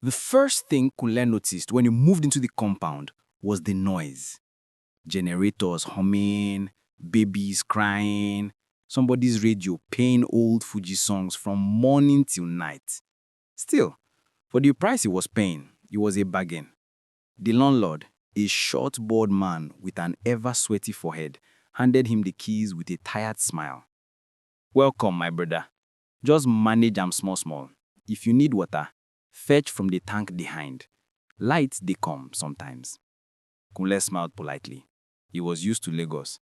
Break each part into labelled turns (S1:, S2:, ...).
S1: The first thing Kunle noticed when he moved into the compound was the noise. Generators humming, babies crying, somebody's radio playing old Fuji songs from morning till night. Still, for the price he was paying, it was a bargain. The landlord, a short, bald man with an ever-sweaty forehead, handed him the keys with a tired smile. Welcome, my brother. Just manage am small small. If you need water, fetch from the tank behind. Lights they come sometimes. Kunle smiled politely. He was used to Lagos,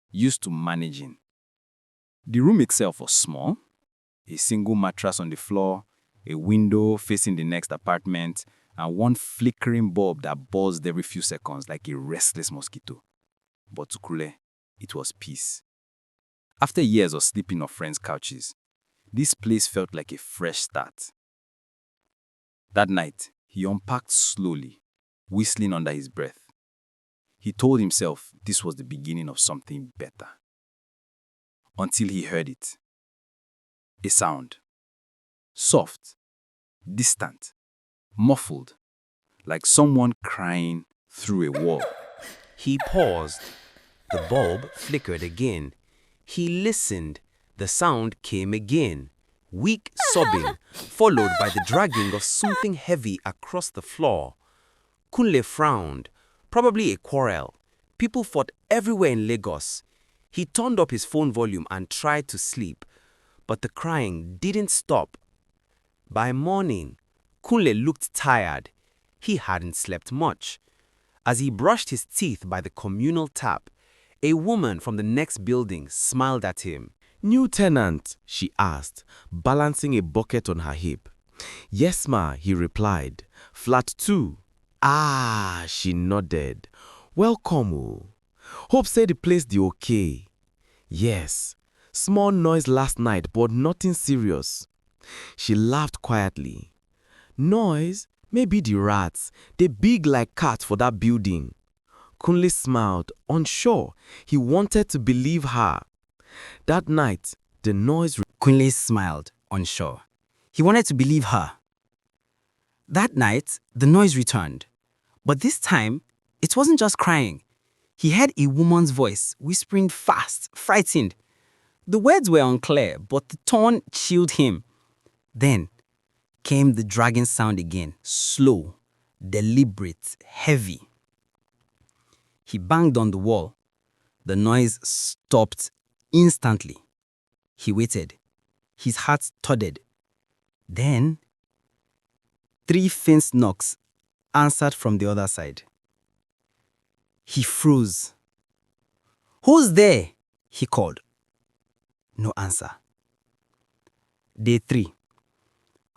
S1: used to managing. The room itself was small. A single mattress on the floor, a window facing the next apartment, and one flickering bulb that buzzed every few seconds like a restless mosquito. But to Kunle, it was peace. After years of sleeping on friends' couches, this place felt like a fresh start. That night, he unpacked slowly, whistling under his breath. He told himself this was the beginning of something better. Until he heard it. A sound. Soft, distant, muffled, like someone crying through a wall.
S2: He paused. The bulb flickered again. He listened. The sound came again. Weak sobbing, followed by the dragging of something heavy across the floor. Kunle frowned. Probably a quarrel. People fought everywhere in Lagos. He turned up his phone volume and tried to sleep, but the crying didn't stop. By morning, Kunle looked tired. He hadn't slept much. As he brushed his teeth by the communal tap, a woman from the next building smiled at him.
S3: "New tenant?" she asked, balancing a bucket on her hip. "Yes, ma," he replied. "Flat 2. "Ah," she nodded. "Welcome, oh. Hope say the place dey okay." "Yes. Small noise last night, but nothing serious." She laughed quietly. "Noise? Maybe the rats. They big like cats for that building." Kunle smiled, unsure. He wanted to believe her. That night, the noise...
S1: Kunle smiled, unsure. He wanted to believe her. That night, the noise returned. But this time, it wasn't just crying. He heard a woman's voice, whispering fast, frightened. The words were unclear, but the tone chilled him. Then came the dragging sound again, slow, deliberate, heavy. He banged on the wall. The noise stopped instantly. He waited. His heart thudded. Then, 3 faint knocks answered from the other side. He froze. "Who's there?" he called. No answer. Day 3.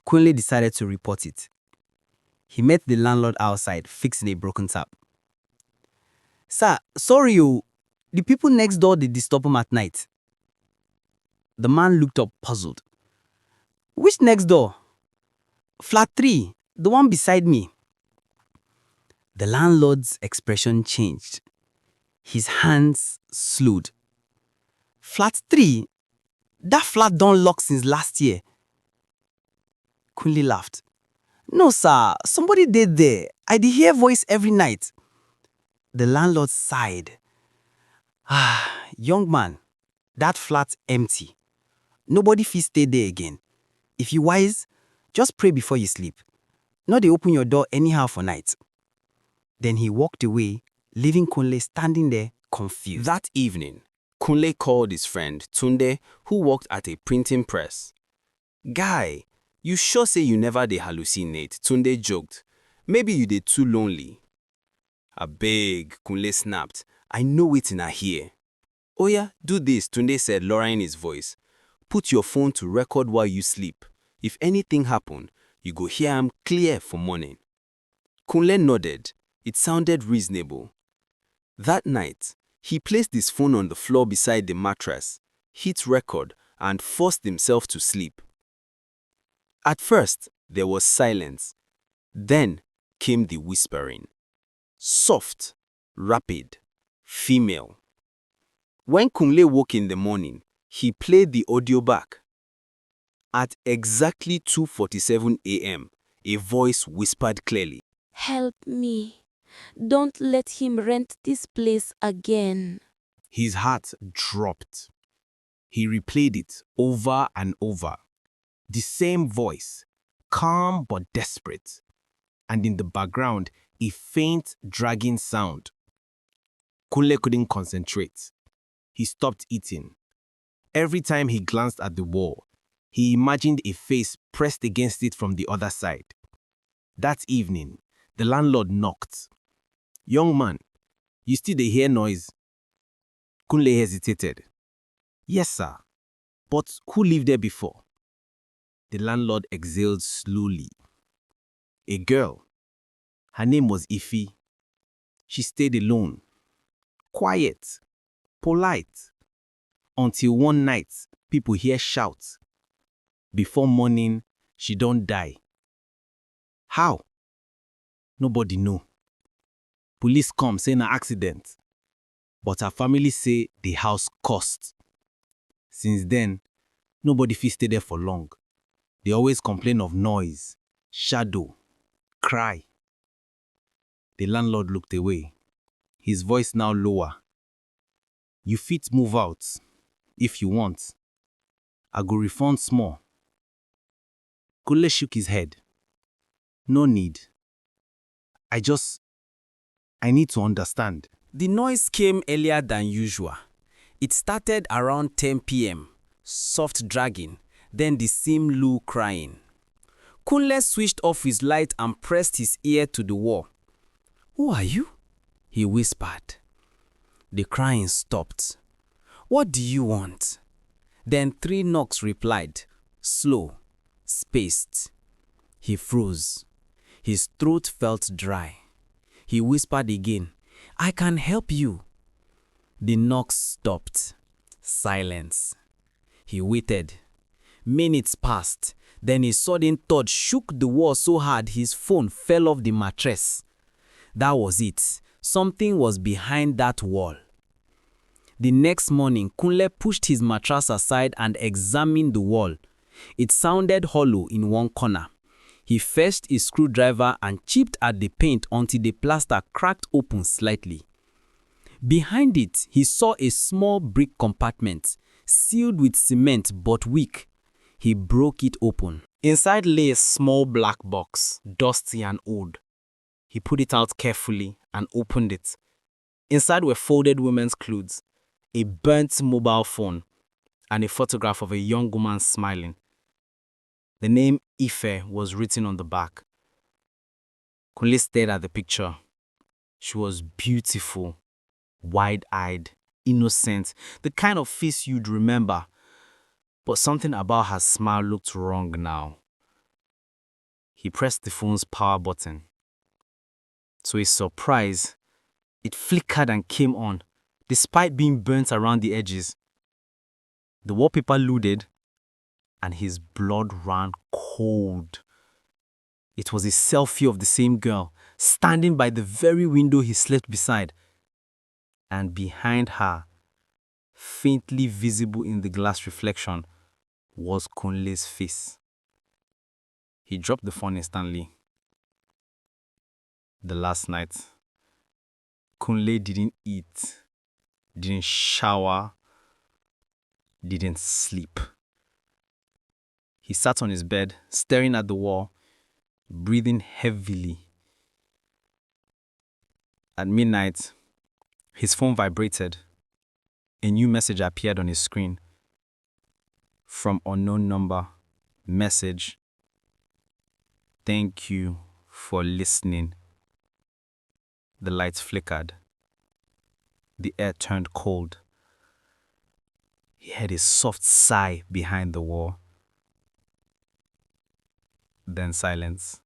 S1: Kunle decided to report it. He met the landlord outside, fixing a broken tap. "Sir, sorry you. The people next door, they disturb him at night." The man looked up puzzled. "Which next door?" "Flat 3, the one beside me." The landlord's expression changed. His hands slowed. "Flat 3? That flat don't lock since last year." Kunle laughed. "No, sir. Somebody did there. I did hear voice every night." The landlord sighed. "Young man, that flat's empty. Nobody fit stay there again. If you wise, just pray before you sleep. Not they open your door anyhow for night." Then he walked away, leaving Kunle standing there confused.
S2: That evening, Kunle called his friend Tunde, who worked at a printing press. "Guy, you sure say you never dey hallucinate?" Tunde joked. "Maybe you dey too lonely." "Abeg," Kunle snapped. "I know wetin I hear." "Oya, do this," Tunde said, lowering his voice. "Put your phone to record while you sleep. If anything happen, you go hear am clear for morning." Kunle nodded. It sounded reasonable. That night, he placed his phone on the floor beside the mattress, hit record, and forced himself to sleep. At first, there was silence. Then came the whispering. Soft, rapid, female. When Kunle woke in the morning, he played the audio back. At exactly 2:47 a.m., A voice whispered clearly.
S4: Help me. Don't let him rent this place again.
S2: His heart dropped. He replayed it over and over. The same voice, calm but desperate. And in the background, a faint, dragging sound. Kunle couldn't concentrate. He stopped eating. Every time he glanced at the wall, he imagined a face pressed against it from the other side. That evening, the landlord knocked. "Young man, you still dey hear noise?" Kunle hesitated. "Yes, sir. But who lived there before?" The landlord exhaled slowly. "A girl. Her name was Ifi. She stayed alone. Quiet. Polite. Until one night, people hear shouts. Before morning, she don't die. How? Nobody know. Police come say na accident. But her family say the house cost. Since then, nobody fit stay there for long. They always complain of noise, shadow, cry." The landlord looked away, his voice now lower. "You fit move out, if you want. I go refund small." Kunle shook his head. "No need. I need to understand."
S1: The noise came earlier than usual. It started around 10 p.m., soft dragging, then the same low crying. Kunle switched off his light and pressed his ear to the wall. "Who are you?" he whispered. The crying stopped. "What do you want?" Then 3 knocks replied, slow, spaced. He froze. His throat felt dry. He whispered again, "I can help you." The knocks stopped. Silence. He waited. Minutes passed. Then a sudden thud shook the wall so hard his phone fell off the mattress. That was it. Something was behind that wall. The next morning, Kunle pushed his mattress aside and examined the wall. It sounded hollow in one corner. He fetched a screwdriver and chipped at the paint until the plaster cracked open slightly. Behind it, he saw a small brick compartment, sealed with cement but weak. He broke it open. Inside lay a small black box, dusty and old. He put it out carefully and opened it. Inside were folded women's clothes, a burnt mobile phone, and a photograph of a young woman smiling. The name Ife was written on the back. Kunle stared at the picture. She was beautiful, wide-eyed, innocent, the kind of face you'd remember. But something about her smile looked wrong now. He pressed the phone's power button. To his surprise, it flickered and came on, despite being burnt around the edges. The wallpaper loaded, and his blood ran cold. It was a selfie of the same girl, standing by the very window he slept beside. And behind her, faintly visible in the glass reflection, was Kunle's face. He dropped the phone instantly. The last night, Kunle didn't eat, didn't shower, didn't sleep. He sat on his bed, staring at the wall, breathing heavily. At midnight, his phone vibrated. A new message appeared on his screen. From unknown number, message, "Thank you for listening." The lights flickered. The air turned cold. He heard a soft sigh behind the wall. Then silence.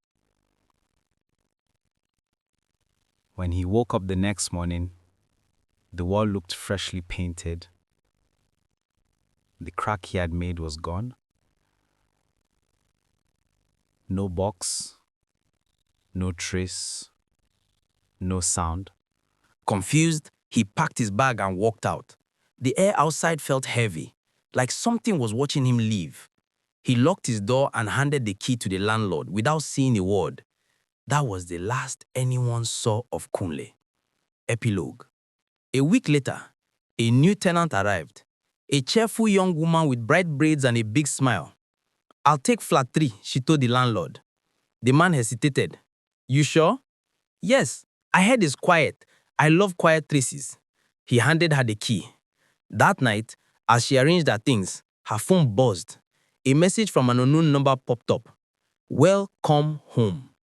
S1: When he woke up the next morning, the wall looked freshly painted. The crack he had made was gone. No box, no trace, no sound. Confused, he packed his bag and walked out. The air outside felt heavy, like something was watching him leave. He locked his door and handed the key to the landlord without saying a word. That was the last anyone saw of Kunle. Epilogue. A week later, a new tenant arrived. A cheerful young woman with bright braids and a big smile. "I'll take flat 3, she told the landlord. The man hesitated. "You sure?" "Yes, I heard it's quiet. I love quiet places." He handed her the key. That night, as she arranged her things, her phone buzzed. A message from an unknown number popped up. "Welcome home."